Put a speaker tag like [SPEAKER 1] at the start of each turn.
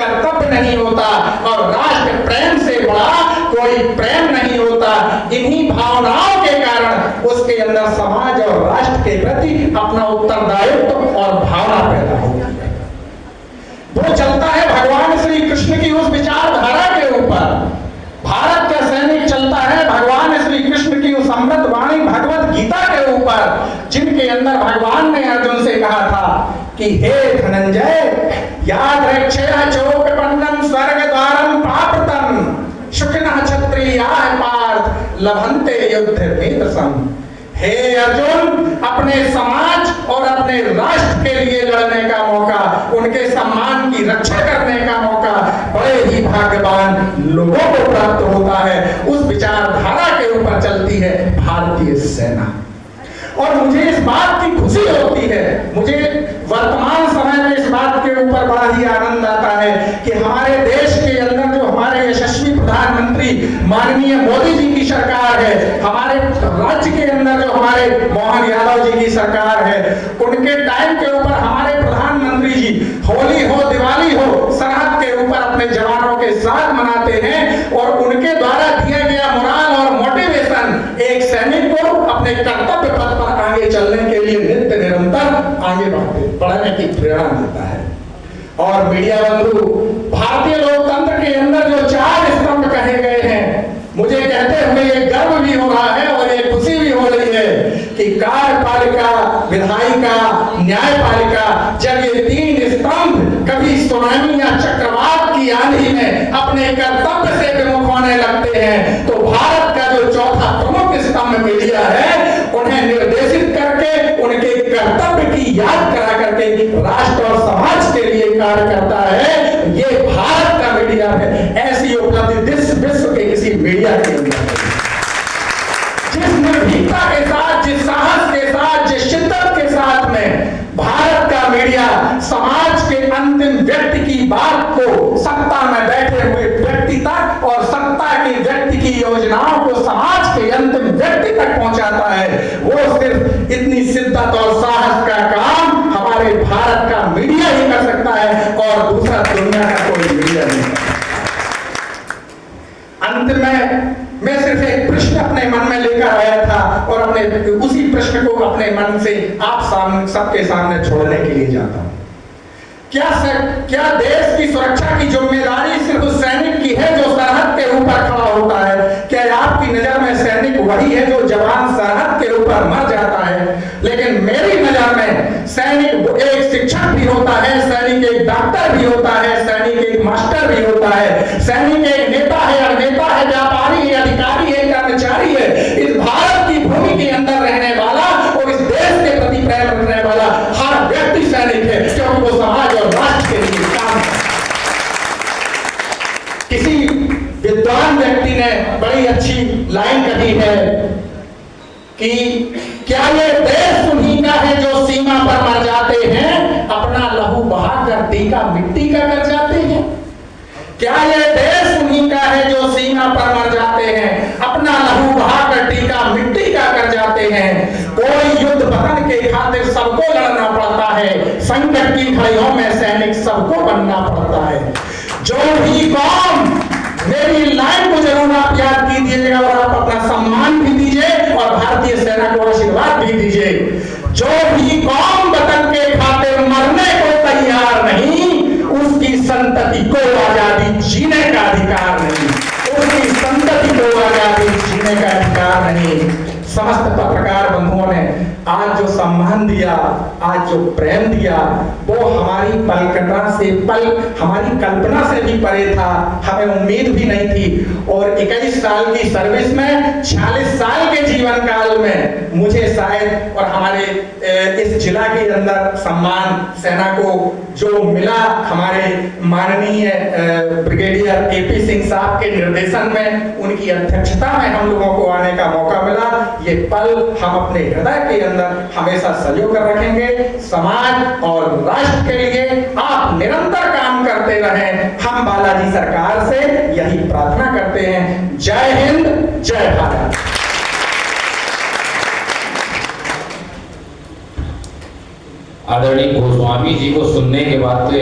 [SPEAKER 1] कर्तव्य नहीं होता और राष्ट्र प्रेम से बड़ा कोई प्रेम नहीं होता। इन्हीं भावनाओं के कारण उसके अंदर समाज और राष्ट्र के प्रति अपना उत्तरदायित्व और भावना पैदा होती है। वो चलता है भगवान श्री कृष्ण की उस विचारधारा के ऊपर। भारत का सैनिक चलता है भगवान श्री कृष्ण की उस अमृत वाणी भगवत गीता के ऊपर, जिनके अंदर भगवान ने अर्जुन से कहा था कि हे धनंजय, याद रक्षया चोक पंडम स्वर्ग द्वारम प्राप्तम सुखिनः क्षत्रियाः पार्थ लभन्ते युद्ध वेदसम। हे अर्जुन, अपने समाज और अपने राष्ट्र के लिए लड़ने का मौका, उनके सम्मान की रक्षा करने का मौका बड़े ही भाग्यवान लोगों को प्राप्त होता है। उस विचारधारा के ऊपर चलती है भारतीय सेना। और मुझे इस बात की खुशी होती है, मुझे वर्तमान समय में इस बात के ऊपर बड़ा ही आनंद आता है कि हमारे देश के अंदर जो हमारे यशस्वी प्रधानमंत्री माननीय मोदी जी की सरकार है, हमारे राज्य के अंदर जो हमारे मोहन यादव जी की सरकार है, उनके टाइम के ऊपर हमारे प्रधानमंत्री जी होली हो दिवाली हो सरहद के ऊपर अपने जवानों के साथ मनाते हैं और उनके द्वारा दिया गया मोरल और मोटिवेशन एक सैनिक को अपने कर्तव्य पथ पर आगे चलने के लिए नित्य निरंतर आगे बढ़ने की प्रेरणा देता है। और मीडिया बंधु, भारतीय लोकतंत्र के अंदर जो 4 स्तंभ कहे गए हैं, मुझे कहते हुए ये गर्व भी हो रहा है और ये खुशी भी हो रही है कि कार्यपालिका, विधायिका, न्यायपालिका, जब ये 3 स्तंभ कभी सुनामी या चक्रवात की आंधी में अपने कर्तव्य से विमुख होने लगते हैं, तो भारत का जो चौथा प्रमुख स्तंभ मीडिया है, उन्हें निर्देशित करके उनके कर्तव्य की याद करा करके राष्ट्र और समाज के लिए कार्य करता है। ये भारत का मीडिया है। ऐसी उपलब्धि विश्व के किसी मीडिया के अंदर नहीं। जिस निर्भीकता के साथ, जिस साहस के साथ, जिस शिद्दत के साथ में भारत का मीडिया समाज के अंतिम व्यक्ति की बात को सत्ता में बैठे हुए व्यक्ति तक और सत्ता के व्यक्ति की योजनाओं को समाज के अंतिम व्यक्ति तक पहुंचाता है, वो सिर्फ इतनी शिद्दत और साहस का काम हमारे भारत का मीडिया ही कर सकता है और दूसरा दुनिया का कोई मीडिया नहीं कर सकता। अंत में मैं सिर्फ एक प्रश्न अपने मन में लेकर आया था और अपने उसी प्रश्न को अपने मन से आप सबके सामने छोड़ने के लिए जाता हूं। क्या देश की सुरक्षा की जिम्मेदारी सिर्फ उस सैनिक की है जो सरहद के ऊपर खड़ा होता है? क्या आपकी नजर में सैनिक वही है जो जवान सरहद के ऊपर मर जाता है? लेकिन मेरी नजर में सैनिक एक शिक्षक भी होता है, सैनिक एक डॉक्टर भी होता है, सैनिक एक मास्टर भी होता है, सैनिक एक नेता है, अभिनेता है, व्यापारी है, अधिकारी है, कर्मचारी है। इस भारत की भूमि के अंदर रहने वाला और इस देश के प्रति प्रेम रखने वाला हर व्यक्ति सैनिक है, क्योंकि वो समाज और राष्ट्र के लिए काम करता है। किसी विद्वान व्यक्ति ने बड़ी अच्छी लाइन कही है कि क्या ये देश उन्हीं का है जो सीमा पर मर जाते हैं, अपना लहू बहाकर टीका मिट्टी का कर जाते हैं? क्या ये देश उन्हीं का है जो सीमा पर मर जाते हैं, अपना लहू बहाकर टीका मिट्टी का कर जाते हैं? कोई युद्ध वतन के खातिर सबको लड़ना पड़ता है, संकट की घड़ियों में सैनिक सबको बनना पड़ता है। जो भी कौम, मेरी लाइन को जरूर आप याद कीजिएगा और आप अपना सम्मान भी दीजिए और भारतीय सेना को आशीर्वाद भी दीजिए। जो भी कौम वतन के खातिर मरने को तैयार नहीं, उसकी संतति को आजादी जीने का अधिकार नहीं, उसकी संतति को आजादी जीने का अधिकार नहीं। समस्त पत्रकार बंधुओं ने आज जो सम्मान दिया, आज जो प्रेम दिया, वो हमारी कल्पना से भी परे था, हमें उम्मीद भी नहीं थी। और 21 साल की सर्विस में 46 साल के जीवन काल में मुझे शायद और हमारे इस जिला के अंदर सम्मान सेना को जो मिला, हमारे माननीय ब्रिगेडियर केपी सिंह साहब के निर्देशन में, उनकी अध्यक्षता में हम लोगों को आने का मौका मिला। ये पल हम अपने हृदय के अंदर हमेशा संजो कर रखेंगे। समाज और राष्ट्र के लिए आप निरंतर काम करते रहें, हम बालाजी सरकार से यही प्रार्थना करते हैं। जय हिंद, जय भारत।
[SPEAKER 2] आदरणीय गोस्वामी जी को सुनने के बाद तो